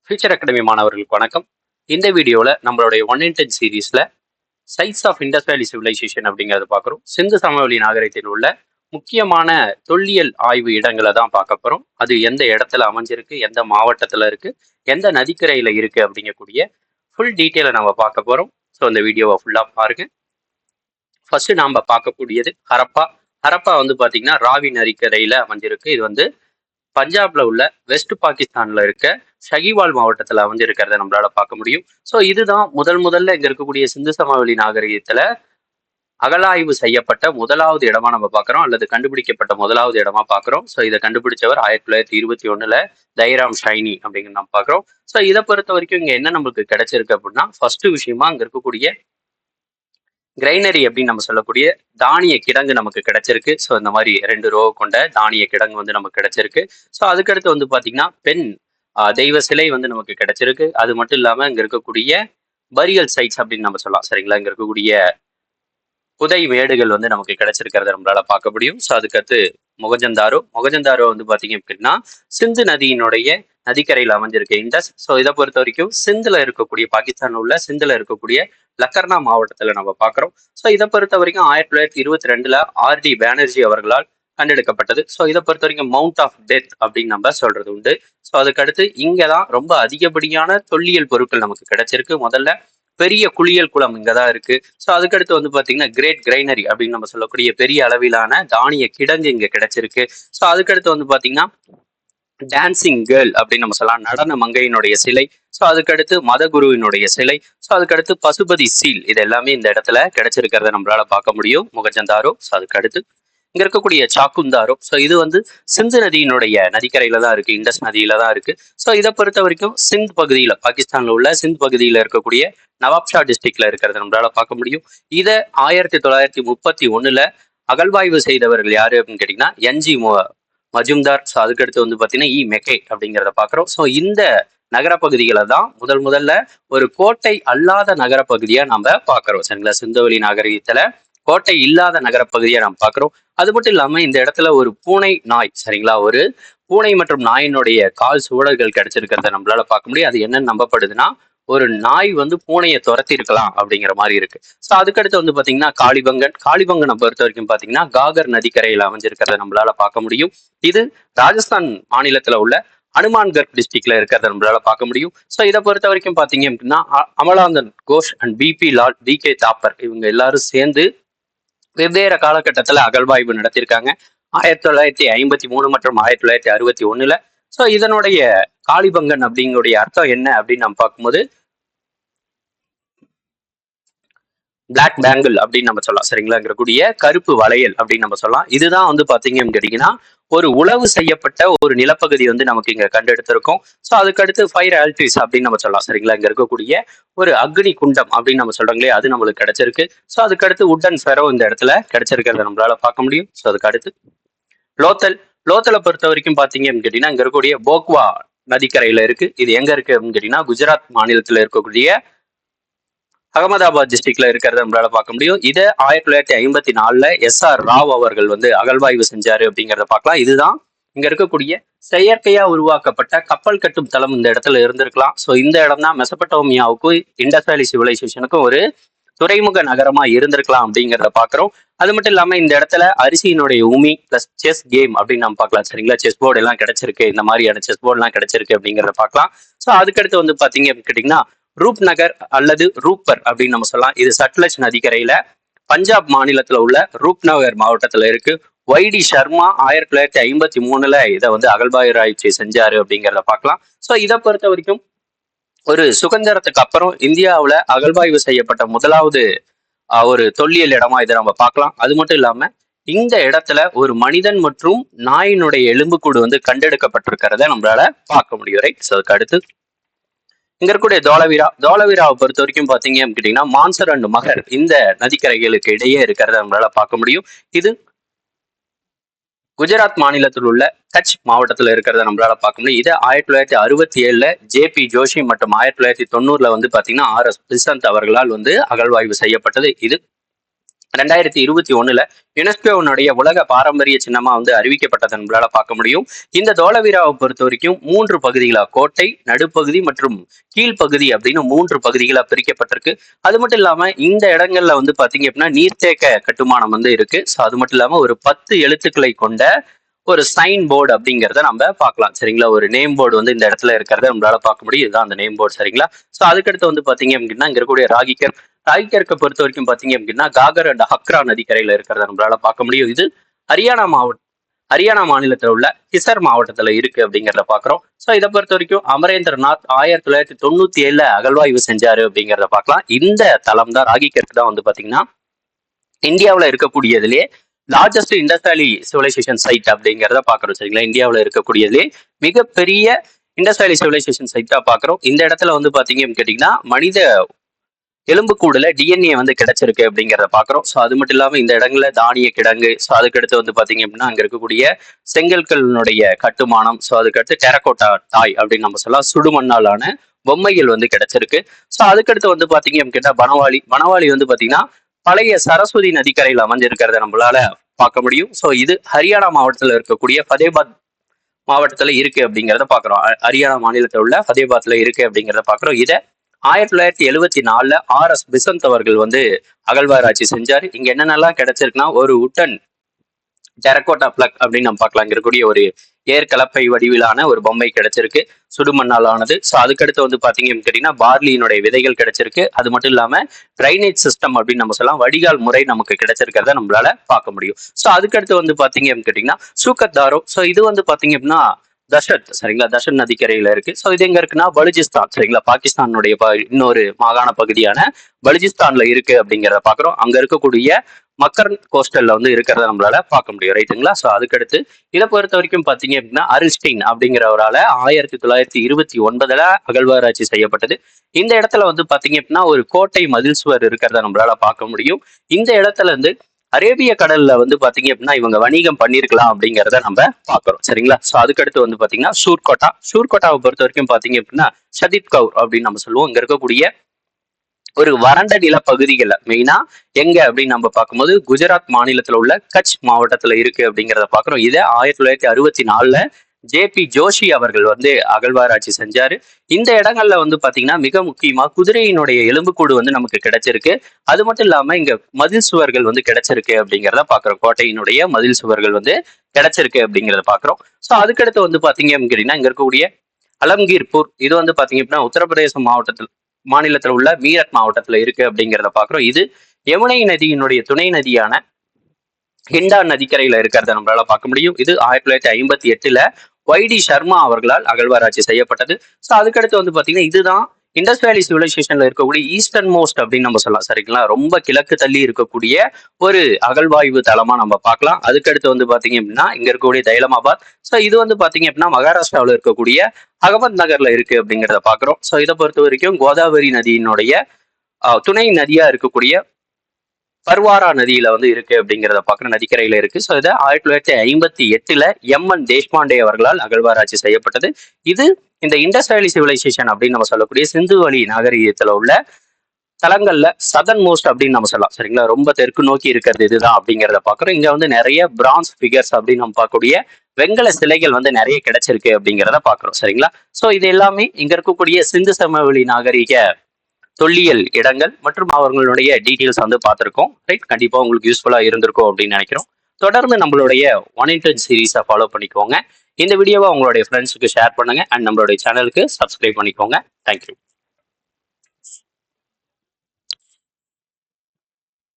Future academy மாணவர்களுக்கு வணக்கம். இந்த வீடியோவில் நம்மளுடைய 1 in 10 சீரீஸில் சைட்ஸ் ஆஃப் இண்டஸ் வேலி சிவிலைசேஷன் அப்படிங்கிறத பார்க்குறோம். சிந்து சமவெளி நாகரிகத்தில் உள்ள முக்கியமான தொல்லியல் ஆய்வு இடங்களை தான் பார்க்க போகிறோம். அது எந்த இடத்துல அமைஞ்சிருக்கு, எந்த மாவட்டத்தில் இருக்குது, எந்த நதிக்கரையில் இருக்குது அப்படிங்கக்கூடிய ஃபுல் டீட்டெயிலை நம்ம பார்க்க போகிறோம். ஸோ இந்த வீடியோவை ஃபுல்லாக பாருங்க. ஃபர்ஸ்ட் நாம் பார்க்கக்கூடியது ஹரப்பா. ஹரப்பா வந்து பார்த்தீங்கன்னா ராவி நதிக்கரையில் அமைஞ்சிருக்கு. இது வந்து பஞ்சாப்ல உள்ள வெஸ்ட் பாகிஸ்தான்ல இருக்க ஷகிவால் மாவட்டத்துல வந்து இருக்கிறத நம்மளால பார்க்க முடியும். ஸோ இதுதான் முதல்ல இங்க இருக்கக்கூடிய சிந்து சமவெளி நாகரிகத்துல அகழாய்வு செய்யப்பட்ட முதலாவது இடமா நம்ம பார்க்குறோம், அல்லது கண்டுபிடிக்கப்பட்ட முதலாவது இடமா பார்க்குறோம். ஸோ இதை கண்டுபிடிச்சவர் 1921 தைராம் ஷைனி அப்படிங்கிற நம்ம பார்க்குறோம். ஸோ இதை பொறுத்த வரைக்கும் இங்க என்ன நம்மளுக்கு கிடைச்சிருக்கு அப்படின்னா, ஃபர்ஸ்ட் விஷயமா அங்க இருக்கக்கூடிய கிரைனரி அப்படின்னு நம்ம சொல்லக்கூடிய தானிய கிடங்கு நமக்கு கிடைச்சிருக்கு. ஸோ இந்த மாதிரி 2 ரோ கொண்ட தானிய கிடங்கு வந்து நமக்கு கிடைச்சிருக்கு. ஸோ அதுக்கடுத்து வந்து பார்த்தீங்கன்னா பெண் தெய்வ சிலை வந்து நமக்கு கிடைச்சிருக்கு. அது மட்டும் இல்லாமல் இங்கே இருக்கக்கூடிய பரியல் சைட்ஸ் அப்படின்னு நம்ம சொல்லலாம், சரிங்களா. இங்கே இருக்கக்கூடிய புதை மேடுகள் வந்து நமக்கு கிடைச்சிருக்கிறத நம்மளால பார்க்க முடியும். ஸோ அதுக்கடுத்து மொகஞ்சந்தாரோ வந்து பார்த்தீங்க அப்படின்னா சிந்து நதியினுடைய நதிக்கரையில் அமைஞ்சிருக்கு இண்டஸ். ஸோ இதை பொறுத்த வரைக்கும் சிந்துல இருக்கக்கூடிய பாகிஸ்தான் உள்ள சிந்துல இருக்கக்கூடிய லக்கர்னா மாவட்டத்தில் நம்ம பார்க்குறோம். ஸோ இதை பொறுத்த வரைக்கும் 1922 ஆர்டி பானர்ஜி அவர்களால் கண்டெடுக்கப்பட்டது. ஸோ இதை பொறுத்த வரைக்கும் மவுண்ட் ஆஃப் டெத் அப்படின்னு நம்ம சொல்றது உண்டு. ஸோ அதுக்கடுத்து இங்கே தான் ரொம்ப அதிகப்படியான தொல்லியல் பொருட்கள் நமக்கு கிடைச்சிருக்கு. முதல்ல பெரிய குளியல் குளம் இங்கே தான் இருக்கு. ஸோ அதுக்கடுத்து வந்து பார்த்தீங்கன்னா கிரேட் கிரைனரி அப்படின்னு நம்ம சொல்லக்கூடிய பெரிய அளவிலான தானிய கிடங்கு இங்கே கிடைச்சிருக்கு. ஸோ அதுக்கடுத்து வந்து பார்த்தீங்கன்னா டான்சிங் கேர்ள் அப்படின்னு நம்ம சொல்லலாம், நடன மங்கையினுடைய சிலை. ஸோ அதுக்கடுத்து மதகுருவினுடைய சிலை. ஸோ அதுக்கடுத்து பசுபதி சீல். இது எல்லாமே இந்த இடத்துல கிடைச்சிருக்கிறத நம்மளால பார்க்க முடியும் மொகஞ்சந்தாரோ. ஸோ அதுக்கடுத்து இங்க இருக்கக்கூடிய சாக்குந்தாரோ. ஸோ இது வந்து சிந்து நதியினுடைய நதிக்கரையில தான் இருக்கு, இண்டஸ் நதியில தான் இருக்கு. ஸோ இதை பொறுத்த வரைக்கும் சிந்த் பகுதியில, பாகிஸ்தான்ல உள்ள சிந்த் பகுதியில இருக்கக்கூடிய நவாப்ஷா டிஸ்ட்ரிக்ட்ல இருக்கிறத நம்மளால பார்க்க முடியும். இதை 1931 அகழ்வாய்வு செய்தவர்கள் யாரு அப்படின்னு கேட்டீங்கன்னா என்ஜி மஜும்தார். ஸோ அதுக்கடுத்து வந்து பார்த்தீங்கன்னா மெக்கே அப்படிங்கிறத பார்க்குறோம். ஸோ இந்த நகரப்பகுதிகளை தான் முதல்ல ஒரு கோட்டை அல்லாத நகரப்பகுதியா நம்ம பார்க்குறோம், சரிங்களா. சிந்துவெளி நாகரிகத்துல கோட்டை இல்லாத நகரப்பகுதியை நம்ம பார்க்குறோம். அது மட்டும் இல்லாம இந்த இடத்துல ஒரு பூனை நாய், சரிங்களா, ஒரு பூனை மற்றும் நாயினுடைய கால் சுவடுகள் கிடைச்சிருக்கிறத நம்மளால பார்க்க முடியும். அது என்னன்னு நம்பப்படுதுன்னா ஒரு நாய் வந்து பூனையை துரத்தி இருக்கலாம் அப்படிங்கிற மாதிரி இருக்கு. ஸோ அதுக்கடுத்து வந்து பாத்தீங்கன்னா காளிபங்கனை பொறுத்த வரைக்கும் பாத்தீங்கன்னா காகர் நதிக்கரையில் அமைஞ்சிருக்கிறத நம்மளால பார்க்க முடியும். இது ராஜஸ்தான் மாநிலத்துல உள்ள அனுமான்கர் டிஸ்ட்ரிக்ட்ல இருக்கிறத நம்மளால பார்க்க முடியும். ஸோ இதை பொறுத்த வரைக்கும் பாத்தீங்க அப்படின்னா Amalananda Ghosh and B B Lal, DK Thapar இவங்க எல்லாரும் சேர்ந்து வெவ்வேறு காலகட்டத்தில் அகழ்வாய்வு நடத்தியிருக்காங்க 1953 மற்றும் 1961. ஸோ இதனுடைய காளிபங்கன் அப்படிங்களுடைய அர்த்தம் என்ன அப்படின்னு நம்ம பார்க்கும்போது பிளாக் பேங்கிள் அப்படின்னு நம்ம சொல்லலாம், சரிங்களா. இருக்கக்கூடிய கருப்பு வளையல் அப்படின்னு நம்ம சொல்லலாம். இதுதான் வந்து பாத்தீங்கன்னு கேட்டீங்கன்னா ஒரு உழவு செய்யப்பட்ட ஒரு நிலப்பகுதி வந்து நமக்கு இங்க கண்டெடுத்திருக்கோம். ஸோ அதுக்கடுத்து ஃபயர் ஆல்ட்ரிஸ் அப்படின்னு நம்ம சொல்லலாம், சரிங்களா. இங்க இருக்கக்கூடிய ஒரு அக்னி குண்டம் அப்படின்னு நம்ம சொல்றோங்களே, அது நம்மளுக்கு கிடைச்சிருக்கு. ஸோ அதுக்கடுத்து உட்டன் ஃபெரோ இந்த இடத்துல கிடைச்சிருக்கிறத நம்மளால பார்க்க முடியும். ஸோ அதுக்கு அடுத்து லோத்தலை பொறுத்த வரைக்கும் பாத்தீங்க அப்படின்னு கேட்டீங்கன்னா இங்க இருக்கக்கூடிய போக்வா நதிக்கரையில இருக்கு. இது எங்க இருக்கு அப்படின்னு கேட்டீங்கன்னா குஜராத் மாநிலத்துல இருக்கக்கூடிய அகமதாபாத் டிஸ்ட்ரிக்ட்ல இருக்கிறத நம்மளால பார்க்க முடியும். இதை 1954 SR ராவ் அவர்கள் வந்து அகழ்வாய்வு செஞ்சாரு அப்படிங்கிறத பார்க்கலாம். இதுதான் இங்க இருக்கக்கூடிய செயற்கையா உருவாக்கப்பட்ட கப்பல் கட்டும் தளம் இந்த இடத்துல இருந்திருக்கலாம். ஸோ இந்த இடம் தான் மெசபடோமியாவுக்கும் இண்டஸ் வேலி சிவிலைசேஷனுக்கும் ஒரு துறைமுக நகரமா இருந்திருக்கலாம் அப்படிங்கிறத பாக்குறோம். அது மட்டும் இல்லாம இந்த இடத்துல அரிசியினுடைய உமி பிளஸ் செஸ் கேம் அப்படின்னு நம்ம பார்க்கலாம், சரிங்களா. செஸ் போர்டு எல்லாம் கிடைச்சிருக்கு, இந்த மாதிரியான செஸ் போர்டு எல்லாம் கிடைச்சிருக்கு அப்படிங்கிறத பார்க்கலாம். ஸோ அதுக்கடுத்து வந்து பாத்தீங்க கேட்டீங்கன்னா ரூப் நகர் அல்லது ரூப்பர் அப்படின்னு நம்ம சொல்லலாம். இது சட்லஜ் நதிக்கரையில பஞ்சாப் மாநிலத்துல உள்ள ரூப் நகர் மாவட்டத்துல இருக்கு. YD சர்மா 1953 இதை வந்து அகழ்வாராய்ச்சி செஞ்சாரு அப்படிங்கிறத பார்க்கலாம். ஸோ இதை பொறுத்த வரைக்கும் ஒரு சுதந்திரத்துக்கு அப்புறம் இந்தியாவில் அகழ்வாய்வு செய்யப்பட்ட முதலாவது ஒரு தொல்லியல் இடமா இதை நம்ம பார்க்கலாம். அது மட்டும் இல்லாம இந்த இடத்துல ஒரு மனிதன் மற்றும் நாயினுடைய எலும்புக்கூடு வந்து கண்டெடுக்கப்பட்டிருக்கிறத நம்மளால பார்க்க முடியும், ரைட். ஸோ அதுக்கு அடுத்து இங்க இருக்கக்கூடிய தோலவீராவை பொறுத்த வரைக்கும் பாத்தீங்க அப்படின்னா மான்சர் அண்ட் மகர் இந்த நதிக்கரைகளுக்கு இடையே இருக்கிறத நம்மளால பார்க்க முடியும். இது குஜராத் மாநிலத்தில் உள்ள கட்ச் மாவட்டத்தில் இருக்கிறத நம்மளால பார்க்க முடியும். இது 1967 JP ஜோஷி மற்றும் 1990 வந்து பாத்தீங்கன்னா RS பிசந்த் அவர்களால் வந்து அகழ்வாய்வு செய்யப்பட்டது. இது 2021 யுனெஸ்கோவினுடைய உலக பாரம்பரிய சின்னமா வந்து அறிவிக்கப்பட்டதை நம்மளால பார்க்க முடியும். இந்த தோலவிராவை பொறுத்த வரைக்கும் 3 பகுதிகளா, கோட்டை, நடுப்பகுதி மற்றும் கீழ்ப்பகுதி அப்படின்னு 3 பகுதிகளா பிரிக்கப்பட்டிருக்கு. அது மட்டும் இல்லாம இந்த இடங்கள்ல வந்து பாத்தீங்க அப்படின்னா நீர்த்தேக்க கட்டுமானம் வந்து இருக்கு. ஸோ அது மட்டும் இல்லாம ஒரு 10 எழுத்துக்களை கொண்ட ஒரு சைன் போர்டு அப்படிங்கிறத நம்ம பார்க்கலாம். சரிங்களா, ஒரு நேம் போர்டு வந்து இந்த இடத்துல இருக்கிறத நம்மளால பார்க்க முடியும். இதுதான் அந்த நேம் போர்டு. சரிங்களா, ஸோ அதுக்கடுத்து வந்து பாத்தீங்க அப்படின்னா இங்க இருக்கக்கூடிய ராகிக்கருக்கு பொறுத்த வரைக்கும் பாத்தீங்க அப்படின்னா காகர் அண்ட் ஹக்ரா நதிக்கரையில இருக்கிறத நம்மளால பார்க்க முடியும். இது ஹரியானா மாநிலத்தில் உள்ள கிசர் மாவட்டத்துல இருக்கு அப்படிங்கிறத பாக்குறோம். ஸோ இதை பொறுத்த வரைக்கும் அமரேந்திரநாத் 1997 அகழ்வாய்வு செஞ்சாரு அப்படிங்கிறத பார்க்கலாம். இந்த தளம் தான் ராகிக்கருக்கு தான் வந்து பாத்தீங்கன்னா இந்தியாவில் இருக்கக்கூடியதுலேயே லார்ஜஸ்ட் இண்டஸ்ட்ரியலி சிவிலைசேஷன் சைட் அப்படிங்கிறத பாக்குறோம். சரிங்களா, இந்தியாவில் இருக்கக்கூடியதுலேயே மிகப்பெரிய இண்டஸ்ட்ரியலி சிவிலைசேஷன் சைட்டா பாக்குறோம். இந்த இடத்துல வந்து பாத்தீங்கன்னு கேட்டீங்கன்னா மனித எலும்புக்கூடுல டிஎன்ஏ வந்து கிடைச்சிருக்கு அப்படிங்கிறத பாக்குறோம். ஸோ அது மட்டும் இல்லாம இந்த இடங்கள்ல தானிய கிடங்கு, ஸோ அதுக்கடுத்து வந்து பாத்தீங்க அப்படின்னா அங்க இருக்கக்கூடிய செங்கற்களினுடைய கட்டுமானம், ஸோ அதுக்கடுத்து டெரகோட்டா டாய் அப்படின்னு நம்ம சொல்லலாம், சுடுமண்ணாலான பொம்மைகள் வந்து கிடைச்சிருக்கு. ஸோ அதுக்கடுத்து வந்து பாத்தீங்க அப்படின்னா வனவாளி வந்து பாத்தீங்கன்னா பழைய சரஸ்வதி நதிக்கரையில் அமைஞ்சிருக்கிறத நம்மளால பார்க்க முடியும். ஸோ இது ஹரியானா மாவட்டத்தில் இருக்கக்கூடிய ஃபதேபாத் மாவட்டத்துல இருக்கு அப்படிங்கிறத பாக்குறோம். ஹரியானா மாநிலத்தில் உள்ள ஃபதேபாத்ல இருக்கு அப்படிங்கிறத பாக்குறோம். இதை 1974 RS பிசந்த் அவர்கள் வந்து அகழ்வாராய்ச்சி செஞ்சாரு. இங்க என்னென்னலாம் கிடைச்சிருக்குன்னா ஒரு உட்டன் டெரகோட்டா பிளக் அப்படின்னு நம்ம பார்க்கலாம். இங்க இருக்கக்கூடிய ஒரு ஏற்கலப்பை வடிவிலான ஒரு பொம்மை கிடைச்சிருக்கு, சுடுமண்ணால் ஆனது. ஸோ அதுக்கடுத்து வந்து பாத்தீங்கன்னு கேட்டீங்கன்னா பார்லியினுடைய விதைகள் கிடைச்சிருக்கு. அது மட்டும் இல்லாம ட்ரைனேஜ் சிஸ்டம் அப்படின்னு நம்ம சொல்லலாம், வடிகால் முறை நமக்கு கிடைச்சிருக்கிறத நம்மளால பார்க்க முடியும். ஸோ அதுக்கடுத்து வந்து பாத்தீங்கன்னு கேட்டீங்கன்னா சூக்கத்தாரோ. ஸோ இது வந்து பாத்தீங்க அப்படின்னா தஷத், சரிங்களா, தஷத் நதிக்கரையில இருக்கு. ஸோ இது எங்க இருக்குன்னா பலுஜிஸ்தான், சரிங்களா, பாகிஸ்தானுடைய இன்னொரு மாகாண பகுதியான பலுஜிஸ்தான்ல இருக்கு அப்படிங்கிறத பாக்குறோம். அங்க இருக்கக்கூடிய மக்கர் கோஸ்டல்ல வந்து இருக்கிறத நம்மளால பார்க்க முடியும். ரைட்டுங்களா. ஸோ அதுக்கடுத்து இதை பொறுத்த வரைக்கும் பாத்தீங்க அப்படின்னா அரில்ஸ்டீன் அப்படிங்கிறவரால 1929 அகழ்வாராய்ச்சி செய்யப்பட்டது. இந்த இடத்துல வந்து பாத்தீங்க அப்படின்னா ஒரு கோட்டை மதில் சுவர் இருக்கிறத நம்மளால பார்க்க முடியும். இந்த இடத்துல இருந்து அரேபிய கடல்ல வந்து பாத்தீங்க அப்படின்னா இவங்க வணிகம் பண்ணிருக்கலாம் அப்படிங்கிறத நம்ம பாக்குறோம். சரிங்களா. ஸோ அதுக்கடுத்து வந்து பாத்தீங்கன்னா ஷூர்கோட்டாவை பொறுத்த வரைக்கும் பாத்தீங்க அப்படின்னா ஷதீப் கவுர் அப்படின்னு நம்ம சொல்லுவோம். இங்க இருக்கக்கூடிய ஒரு வறண்ட நில பகுதிகளை மெயினா எங்க அப்படின்னு நம்ம பார்க்கும்போது குஜராத் மாநிலத்துல உள்ள கட்ச் மாவட்டத்துல இருக்கு அப்படிங்கிறத பாக்குறோம். இதை 1964 JP ஜோஷி அவர்கள் வந்து அகழ்வாராய்ச்சி செஞ்சாரு. இந்த இடங்கள்ல வந்து பாத்தீங்கன்னா மிக முக்கியமா குதிரையினுடைய எலும்புக்கூடு வந்து நமக்கு கிடைச்சிருக்கு. அது மட்டும் இல்லாம இங்க மதில் சுவர்கள் வந்து கிடைச்சிருக்கு அப்படிங்கிறத பாக்குறோம். கோட்டையினுடைய மதில் சுவர்கள் வந்து கிடைச்சிருக்கு அப்படிங்கிறத பாக்குறோம். ஸோ அதுக்கடுத்து வந்து பாத்தீங்க அப்படின்னா இங்க இருக்கக்கூடிய அலம்கீர்பூர், இது வந்து பாத்தீங்க அப்படின்னா உத்தரப்பிரதேச மாநிலத்தில் உள்ள மீரட் மாவட்டத்துல இருக்கு அப்படிங்கிறத பாக்குறோம். இது யமுனை நதியினுடைய துணை நதியான ஹிண்டான் நதிக்கரையில இருக்கிறத நம்மளால பார்க்க முடியும். இது 1958 YD சர்மா அவர்களால் அகழ்வாராய்ச்சி செய்யப்பட்டது. ஸோ அதுக்கடுத்து வந்து பாத்தீங்கன்னா இதுதான் இண்டஸ் வேலி சிவிலைசேஷன்ல இருக்கக்கூடிய ஈஸ்டர்ன் மோஸ்ட் அப்படின்னு நம்ம சொல்லலாம். சரிங்களா, ரொம்ப கிழக்கு தள்ளி இருக்கக்கூடிய ஒரு அகழ்வாய்வு தளமா நம்ம பார்க்கலாம். அதுக்கடுத்து வந்து பாத்தீங்க அப்படின்னா இங்க இருக்கக்கூடிய தைலமாபாத். ஸோ இது வந்து பாத்தீங்க அப்படின்னா மகாராஷ்டிராவில் இருக்கக்கூடிய அகமத் நகர்ல இருக்கு அப்படிங்கிறத பாக்குறோம். ஸோ இதை பொறுத்த வரைக்கும் கோதாவரி நதியினுடைய துணை நதியா இருக்கக்கூடிய பர்வாரா நதியில வந்து இருக்கு அப்படிங்கிறத பாக்குற நதிக்கரையில இருக்கு. ஸோ இதை 1958 MN தேஷ்பாண்டே அவர்களால் அகழ்வாராய்ச்சி செய்யப்பட்டது. இது இந்த இண்டஸ் வேலி சிவிலைசேஷன் அப்படின்னு நம்ம சொல்லக்கூடிய சிந்து வழி நாகரிகத்துல உள்ள தலங்கள்ல சதன் மோஸ்ட் அப்படின்னு நம்ம சொல்லலாம். சரிங்களா, ரொம்ப தெற்கு நோக்கி இருக்கிறது இதுதான் அப்படிங்கிறத பாக்குறோம். இங்க வந்து நிறைய பிரான்ஸ் ஃபிகர்ஸ் அப்படின்னு நம்ம பார்க்கக்கூடிய வெங்கல சிலைகள் வந்து நிறைய கிடைச்சிருக்கு அப்படிங்கிறத பாக்குறோம். சரிங்களா. ஸோ இது எல்லாமே இங்க இருக்கக்கூடிய சிந்து சமவெளி நாகரிக தொல்லியல் இடங்கள் மற்றும் அவர்களுடைய டீட்டெயில்ஸ் வந்து பார்த்துருக்கோம். ரைட், கண்டிப்பா உங்களுக்கு யூஸ்ஃபுல்லா இருந்திருக்கும் அப்படின்னு நினைக்கிறோம். தொடர்ந்து நம்மளுடைய 1 சீரீஸை ஃபாலோ பண்ணிக்கோங்க. இந்த வீடியோவை உங்களுடைய ஃப்ரெண்ட்ஸுக்கு ஷேர் பண்ணுங்க அண்ட் நம்மளுடைய சேனலுக்கு சப்ஸ்கிரைப் பண்ணிக்கோங்க. தேங்க்யூ.